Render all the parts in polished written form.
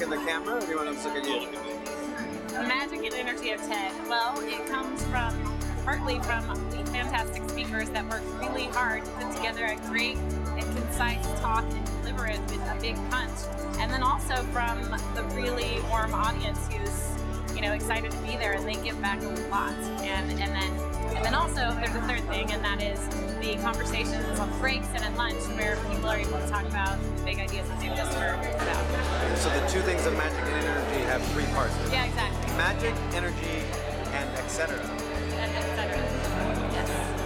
look at the camera, or do you want us to look at you? The magic and energy of TED. Well, it comes partly from the fantastic speakers that work really hard to put together a great and concise talk and deliver it with a big punch. And then also from the really warm audience who's, excited to be there, and they give back a lot. And then also there's a third thing, and that is the conversations on breaks and at lunch where people are able to talk about the big ideas that they've just heard about. So the two things of magic and energy have three parts. Yeah, exactly. Magic, energy, and etc. And etc. Yes.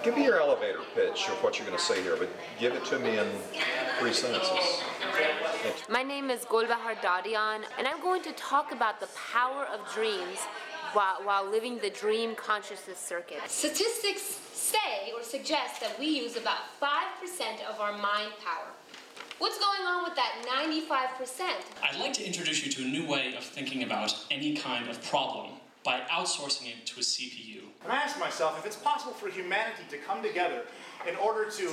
Give me your elevator pitch of what you're going to say here, but give it to me in 3 sentences. My name is Golbahar Dadian, and I'm going to talk about the power of dreams while living the dream consciousness circuit. Statistics say or suggest that we use about 5% of our mind power. What's going on with that 95%? I'd like to introduce you to a new way of thinking about any kind of problem by outsourcing it to a CPU. And I asked myself if it's possible for humanity to come together in order to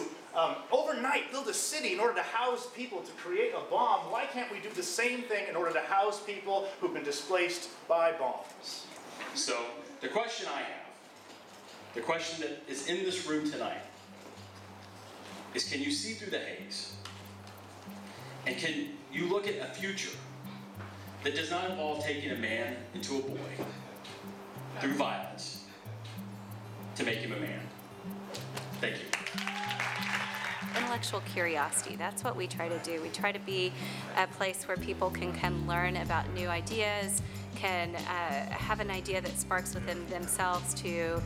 overnight build a city in order to house people to create a bomb. Why can't we do the same thing in order to house people who've been displaced by bombs? So the question I have, the question that is in this room tonight, is can you see through the haze? And can you look at a future that does not involve taking a man into a boy through violence to make him a man? Thank you. Intellectual curiosity, that's what we try to do. We try to be a place where people can learn about new ideas, can have an idea that sparks within themselves to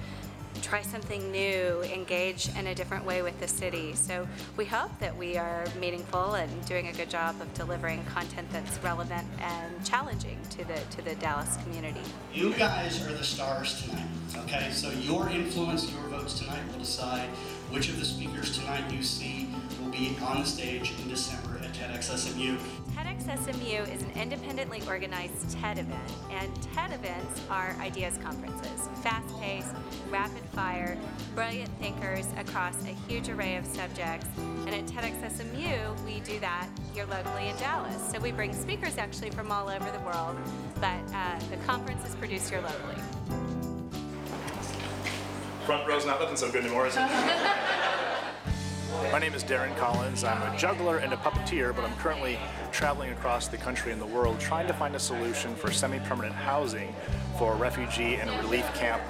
try something new, engage in a different way with the city. So we hope that we are meaningful and doing a good job of delivering content that's relevant and challenging to the Dallas community. You guys are the stars tonight, okay? So your influence, your votes tonight will decide which of the speakers tonight you see will be on the stage in December at TEDxSMU. TEDxSMU is an independently organized TED event, and TED events are ideas conferences, fast-paced, rapid-fire, brilliant thinkers across a huge array of subjects. And at TEDxSMU, we do that here locally in Dallas. So we bring speakers actually from all over the world, but the conference is produced here locally. Front row's not looking so good anymore, is it? My name is Darren Collins. I'm a juggler and a puppeteer, but I'm currently traveling across the country and the world trying to find a solution for semi-permanent housing for refugee and relief camp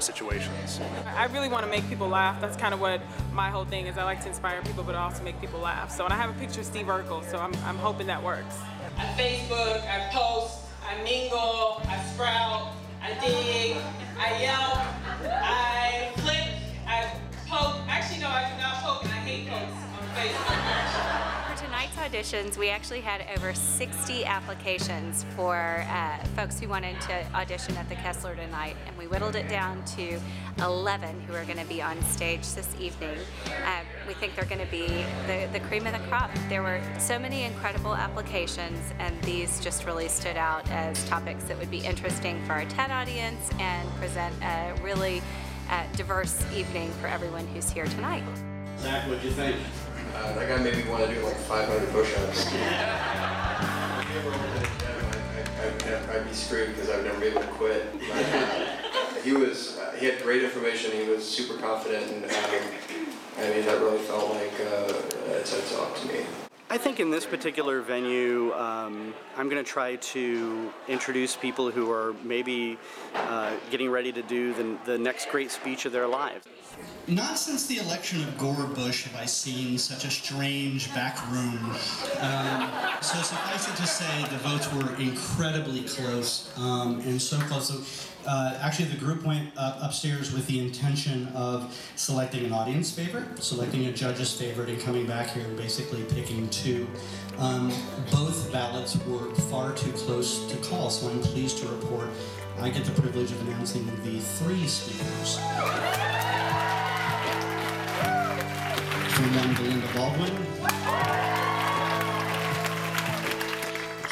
situations. I really want to make people laugh. That's kind of what my whole thing is. I like to inspire people, but also make people laugh. So, and I have a picture of Steve Urkel, so I'm hoping that works. I Facebook, I post, I mingle, I sprout, I dig, I yelp, I flick, I poke. Actually, no, I do not poke, and I hate pokes on Facebook. For tonight's auditions, we actually had over 60 applications for folks who wanted to audition at the Kessler tonight, and we whittled it down to 11 who are going to be on stage this evening. We think they're going to be the cream of the crop. There were so many incredible applications, and these just really stood out as topics that would be interesting for our TED audience and present a really diverse evening for everyone who's here tonight. Zach, what'd you think? That guy made me want to do like 500 push-ups. I'd be screwed because I've never been able to quit. He had great information. He was super confident, and I mean that really felt like a TED Talk to me. I think in this particular venue, I'm going to try to introduce people who are maybe getting ready to do the next great speech of their lives. Not since the election of Gore Bush have I seen such a strange back room. So suffice it to say, the votes were incredibly close, and so close. So Actually, the group went upstairs with the intention of selecting an audience favorite, selecting a judge's favorite, and coming back here and basically picking two. Both ballots were far too close to call, so I'm pleased to report I get the privilege of announcing the three speakers. From one, Belinda Baldwin,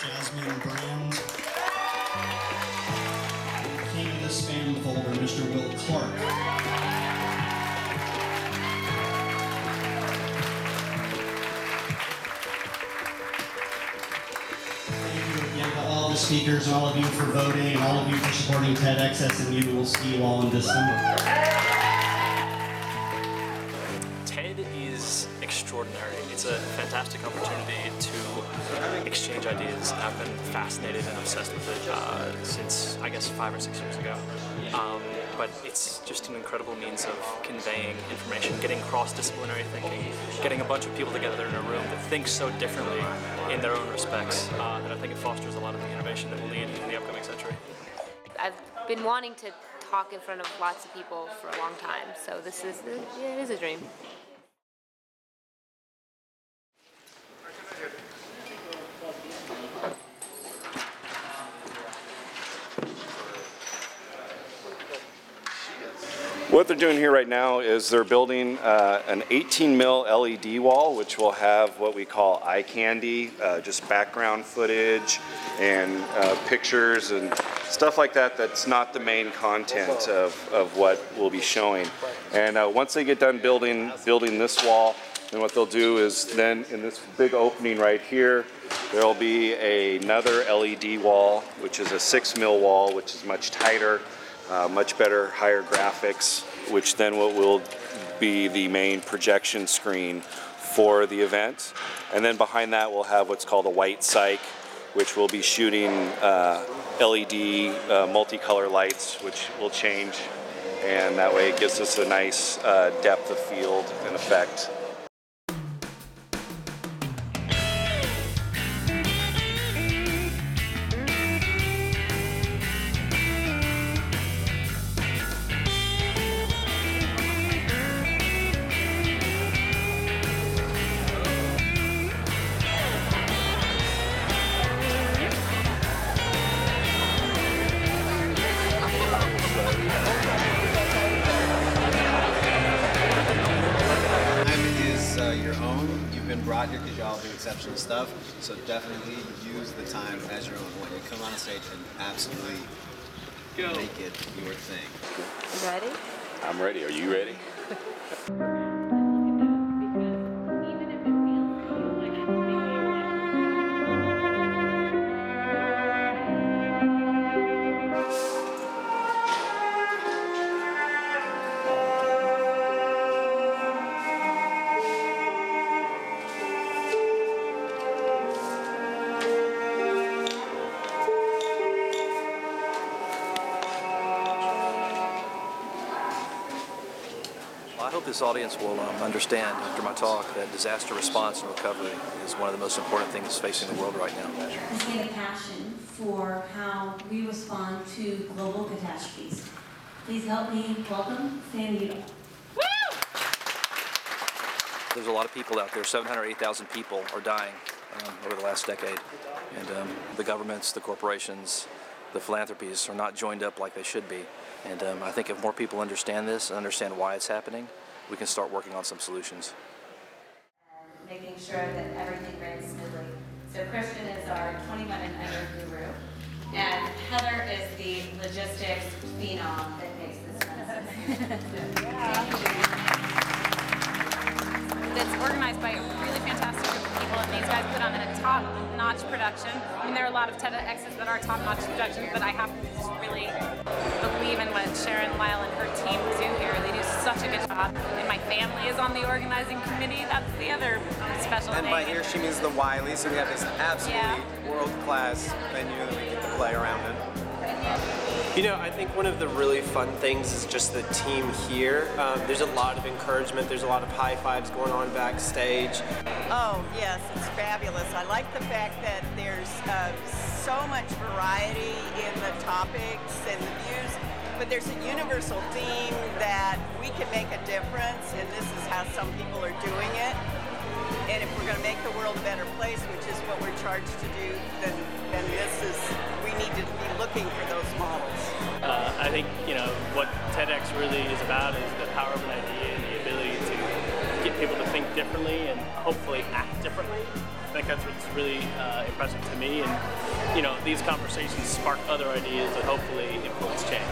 Jasmine Brand, King of the Spam folder, Mr. Will Clark. All the speakers and all of you for voting and all of you for supporting TEDxSMU. We'll see you all in December. TED is extraordinary. It's a fantastic opportunity to exchange ideas. I've been fascinated and obsessed with it since, I guess, 5 or 6 years ago. But it's just an incredible means of conveying information, getting cross-disciplinary thinking, getting a bunch of people together in a room that think so differently in their own respects that I think it fosters a lot of the innovation that will lead in the upcoming century. I've been wanting to talk in front of lots of people for a long time, so this is, it is a dream. What they're doing here right now is they're building an 18 mil LED wall, which will have what we call eye candy, just background footage and pictures and stuff like that. That's not the main content of what we'll be showing. And once they get done building this wall, then what they'll do is then in this big opening right here, there'll be another LED wall, which is a 6 mil wall, which is much tighter. Much better, higher graphics, which then will be the main projection screen for the event. And then behind that we'll have what's called a white cyc, which will be shooting LED multicolor lights, which will change, and that way it gives us a nice depth of field and effect. Brought here because y'all do exceptional stuff, so definitely use the time as your own. When you come on stage and absolutely make it your thing. You ready? I'm ready. Are you ready? I hope this audience will understand after my talk that disaster response and recovery is one of the most important things facing the world right now. I see a passion for how we respond to global catastrophes. Please help me welcome Sandy. There's a lot of people out there. 708,000 people are dying over the last decade. And the governments, the corporations, the philanthropies are not joined up like they should be. And I think if more people understand this and understand why it's happening, we can start working on some solutions. Making sure that everything runs smoothly. So Christian is our 21 and under guru, and Heather is the logistics phenom that makes this run. It's organized by a really fantastic group of people, and these guys put on a top-notch production. I mean, there are a lot of TEDx's that are top-notch productions, but I have to just really believe in what Sharon Lyle and her team do here. They do such a good job. And my family is on the organizing committee. That's the other special thing. And by here, she means the Wiley, so we have this absolutely world-class venue that we get to play around in. You know, I think one of the really fun things is just the team here. There's a lot of encouragement, there's a lot of high fives going on backstage. Oh, yes, it's fabulous. I like the fact that there's so much variety in the topics and the views, but there's a universal theme that we can make a difference, and this is how some people are doing it. And if we're going to make the world a better place, which is what we're charged to do, then we need to be looking for those models. I think, you know, what TEDx really is about is the power of an idea and the ability to get people to think differently and hopefully act differently. I think that's what's really impressive to me, and, you know, these conversations spark other ideas that hopefully influence change.